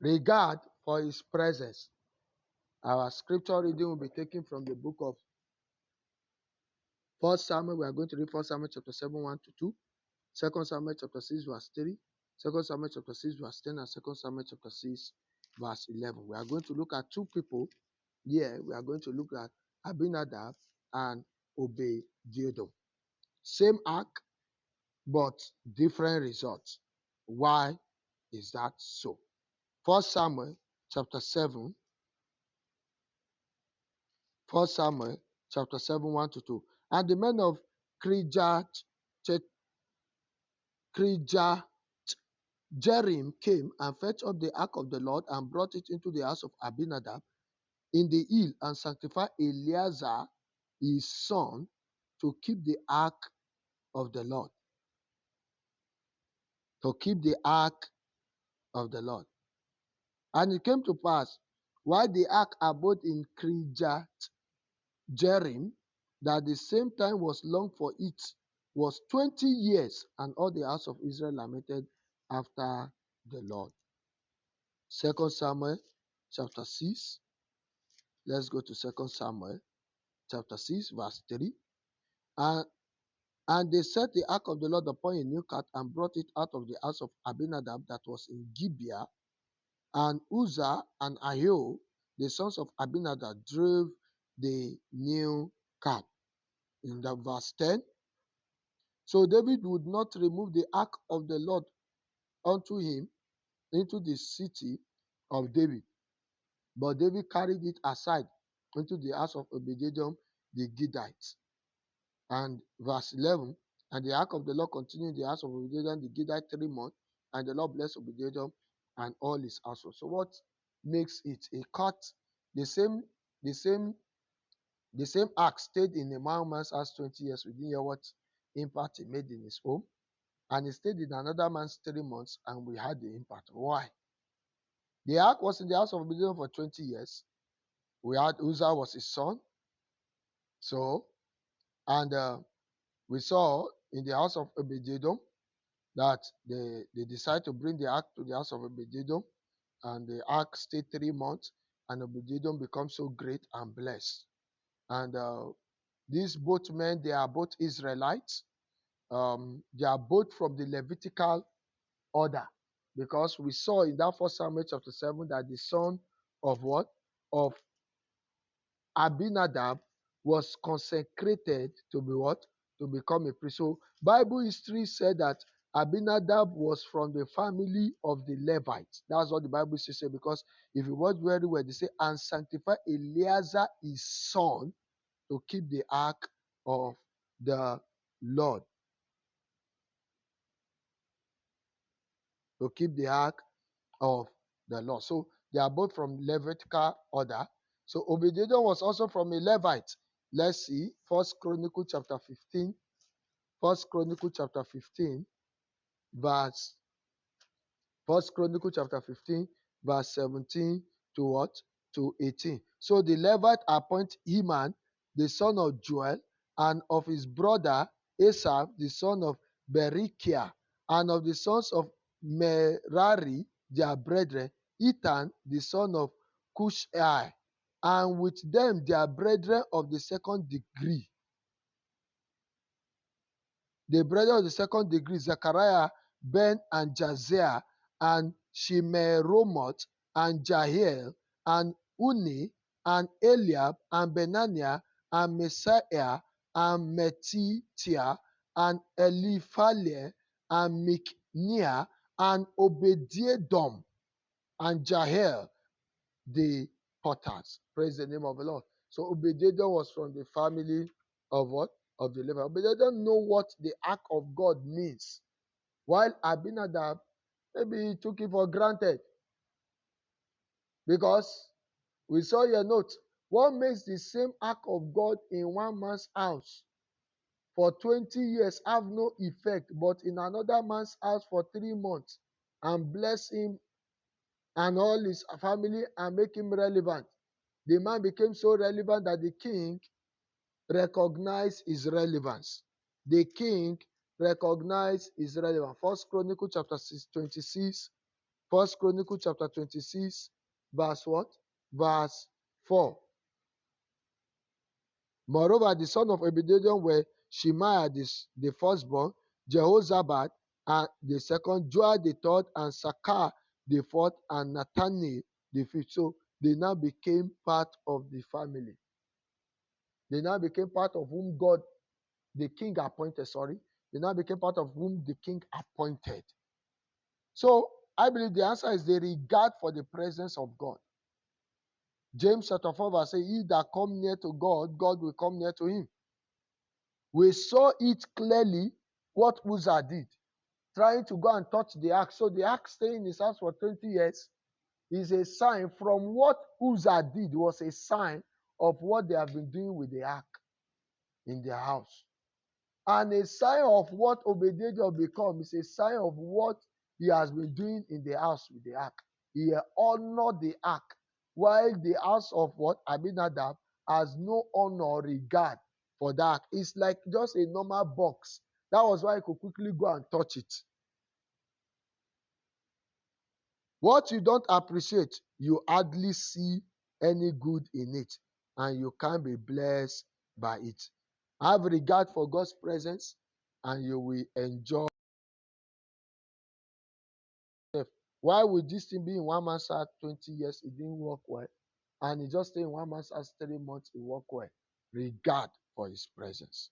regard for his presence. Our scripture reading will be taken from the book of 1 Samuel. We are going to read 1 Samuel chapter 7, 1 to 2, 2 Samuel chapter 6, verse 3, 2 Samuel chapter 6, verse 10, and 2 Samuel chapter 6, verse 11. We are going to look at two people here. We are going to look at Abinadab and Obed-Edom. Same act, but different results. Why is that so? 1 Samuel chapter 7, 1 Samuel chapter 7, 1 to 2. And the men of Jerim came and fetched up the ark of the Lord and brought it into the house of Abinadab in the hill and sanctified Eleazar his son to keep the ark of the Lord. To keep the ark of the Lord. And it came to pass, while the ark abode in Jerim, that the same time was long for it was 20 years, and all the house of Israel lamented after the Lord. 2 Samuel chapter 6. Let's go to 2 Samuel chapter 6, verse 3. And they set the ark of the Lord upon a new cart and brought it out of the house of Abinadab that was in Gibeah. And Uzzah and Ahio, the sons of Abinadab, drove the new cart. In the verse 10, so David would not remove the ark of the Lord unto him into the city of David, but David carried it aside into the house of Obed-Edom the Gittite. And verse 11, and the ark of the Lord continued in the house of Obed-Edom the Gittite 3 months, and the Lord blessed Obed-Edom and all his household. So what makes it a cut? The same ark stayed in a man's house 20 years. We didn't hear what impact he made in his home. And he stayed in another man's 3 months, and we had the impact. Why? The ark was in the house of Obed-Edom for 20 years. We had Uzzah was his son. So, and we saw in the house of Obed-Edom that they decided to bring the ark to the house of Obed-Edom, and the ark stayed 3 months, and Obed-Edom becomes so great and blessed. And these both men, they are both Israelites. They are both from the Levitical order, because we saw in that 1 Samuel chapter 7 that the son of what? Of Abinadab was consecrated to be what? To become a priest. So Bible history said that Abinadab was from the family of the Levites. That's what the Bible history said, because if you watch very well, they say, and sanctify Eleazar his son to keep the ark of the Lord. To keep the ark of the Lord. So they are both from Levitical order. So Obed-Edom was also from a Levite. Let's see, First Chronicle chapter 15. First Chronicle chapter 15, verse First Chronicle chapter 15, verse 17 to what? To 18. So the Levite appoint Heman, the son of Joel, and of his brother Asaph, the son of Berechiah, and of the sons of Merari, their brethren, Ethan, the son of Cushai, and with them their brethren of the second degree. The brethren of the second degree, Zechariah, Ben, and Jaziah, and Shimeromoth, and Jahiel, and Uni, and Eliab, and Benaniah, and Messiah, and Metitiah, and Eliphale, and Mikniah, and Obed-Edom, and Jahiel, the potters. Praise the name of the Lord. So Obed-Edom was from the family of what? Of the Levites. Obed-Edom know what the ark of God means, while Abinadab, maybe he took it for granted. Because we saw your note, what makes the same ark of God in one man's house for 20 years have no effect, but in another man's house for 3 months, and bless him and all his family and make him relevant? The man became so relevant that the king recognized his relevance. The king recognized his relevance. First Chronicle chapter 26, First Chronicle chapter 26, verse what? Verse 4. Moreover, the son of Obededom were Shemaiah the firstborn, Jehozabad and the second, Joel the third, and Sakar the fourth, and Nathaniel the fifth. So they now became part of the family. They now became part of whom God, the king appointed, sorry. They now became part of whom the king appointed. So I believe the answer is the regard for the presence of God. James chapter 4 verse 8, he that come near to God, God will come near to him. We saw it clearly what Uzzah did, trying to go and touch the ark. So the ark staying in his house for 20 years is a sign from what Uzzah did, was a sign of what they have been doing with the ark in their house. And a sign of what Obededom become is a sign of what he has been doing in the house with the ark. He honored the ark, while the house of what? Abinadab has no honor or regard for that. It's like just a normal box. That was why he could quickly go and touch it. What you don't appreciate, you hardly see any good in it, and you can't be blessed by it. Have regard for God's presence, and you will enjoy. Why would this thing be in one man's house 20 years? It didn't work well. And he just stayed in one man's house 3 months, it worked well. Regard for his presence.